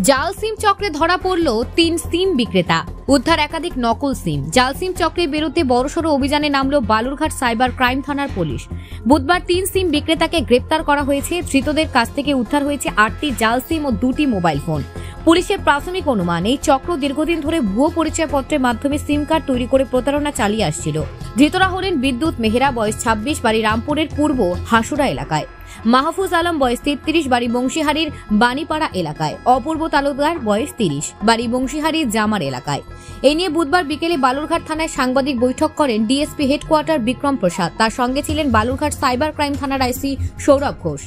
জাল সিম চক্রে ধরা পড়ল 3 সিম বিক্রেতা। উদ্ধার একাধিক নকল সিম। জাল সিম চক্রের বিরুদ্ধে বড়সড় অভিযানে নামল বালুরঘাট সাইবার ক্রাইম থানার পুলিশ। বুধবার 3 সিম বিক্রেতাকে গ্রেপ্তার করা হয়েছে। ধৃতদের কাছ থেকে উদ্ধার হয়েছে 8টি জাল সিম ও 2টি মোবাইল ফোন। পুলিশের প্রাথমিক অনুমান, এই চক্র দীর্ঘদিন ধরে ভুয়ো পরিচয়পত্রের মাধ্যমে সিম কার্ড তৈরি করে প্রতারণা চালিয়ে আসছিল। ধৃতরা হলেন বিদ্যুৎ মেহরা, বয়স 26, বাড়ি রামপুরের পূর্ব হাসুরা এলাকায়; মাহফুজ আলম, বয়স 33, বাড়ি বংশীহারির বাণীপাড়া এলাকায়; অপূর্ব তালুকদার, বয়স 30, বাড়ি বংশীহারির জামার এলাকায়। এই নিয়ে বুধবার বিকেলে বালুরঘাট থানায় সাংবাদিক বৈঠক করেন ডিএসপি হেডকোয়ার্টার বিক্রম প্রসাদ। তার সঙ্গে ছিলেন বালুরঘাট সাইবার ক্রাইম থানার আইসি সৌরভ ঘোষ।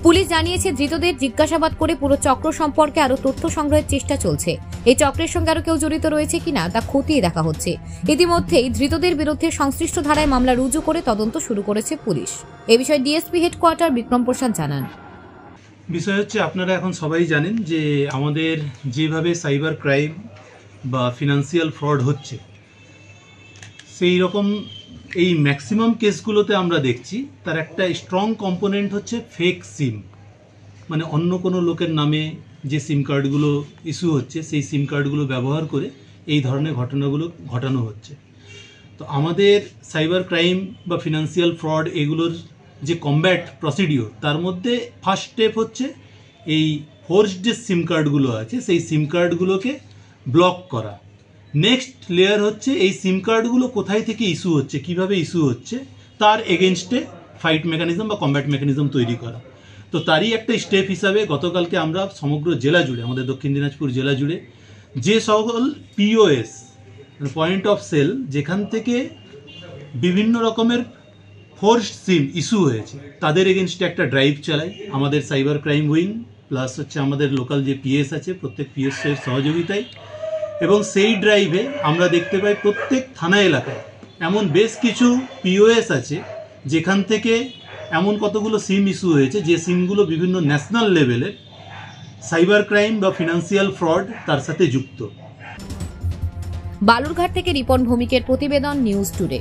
পুলিশ জানিয়েছে, ধৃতদের জিজ্ঞাসাবাদ করে পুরো চক্র সম্পর্কে আরো তথ্য সংগ্রহের চেষ্টা চলছে। এই চক্রের সঙ্গে আরো কেউ জড়িত রয়েছে কিনা তা খতিয়ে দেখা হচ্ছে। ইতিমধ্যেই ধৃতদের বিরুদ্ধে সংশ্লিষ্ট ধারায় মামলা রুজু করে তদন্ত শুরু করেছে পুলিশ। এ বিষয়ে ডিএসপি হেডকোয়ার্টার বিক্রম প্রসাদ জানান, বিষয় হচ্ছে, আপনারা এখন সবাই জানেন যে আমাদের যেভাবে সাইবার ক্রাইম বা ফিনান্সিয়াল ফ্রড হচ্ছে, সেই রকম এই ম্যাক্সিমাম কেসগুলোতে আমরা দেখছি তার একটা স্ট্রং কম্পোনেন্ট হচ্ছে ফেক সিম। মানে অন্য কোনো লোকের নামে যে সিম কার্ডগুলো ইস্যু হচ্ছে, সেই সিম কার্ডগুলো ব্যবহার করে এই ধরনের ঘটনাগুলো ঘটানো হচ্ছে। তো আমাদের সাইবার ক্রাইম বা ফিনান্সিয়াল ফ্রড এগুলোর যে কমব্যাট প্রসিডিওর, তার মধ্যে ফার্স্ট স্টেপ হচ্ছে এই ফোর্সড যে সিম কার্ডগুলো আছে সেই সিম কার্ডগুলোকে ব্লক করা। নেক্সট লেয়ার হচ্ছে এই সিম কার্ডগুলো কোথায় থেকে ইস্যু হচ্ছে, কিভাবে ইস্যু হচ্ছে, তার এগেনস্টে ফাইট মেকানিজম বা কমব্যাট মেকানিজম তৈরি করা। তো তারই একটা স্টেপ হিসাবে গতকালকে আমরা সমগ্র জেলা জুড়ে, আমাদের দক্ষিণ দিনাজপুর জেলা জুড়ে যে সকল পিওএস পয়েন্ট অফ সেল, যেখান থেকে বিভিন্ন রকমের ফোর্সড সিম ইস্যু হয়েছে, তাদের এগেনস্টে একটা ড্রাইভ চালাই আমাদের সাইবার ক্রাইম উইং, প্লাস হচ্ছে আমাদের লোকাল যে পিএস আছে, প্রত্যেক পিএসের সহযোগিতায়। এবং সেই ড্রাইভে আমরা দেখতে পাই প্রত্যেক থানা এলাকায় এমন বেশ কিছু পিওএস আছে যেখান থেকে এমন কতগুলো সিম ইস্যু হয়েছে, যে সিমগুলো বিভিন্ন ন্যাশনাল লেভেলের সাইবার ক্রাইম বা ফিনান্সিয়াল ফ্রড তার সাথে যুক্ত। বালুরঘাট থেকে রিপন ভৌমিকের প্রতিবেদন, নিউজ টুডে।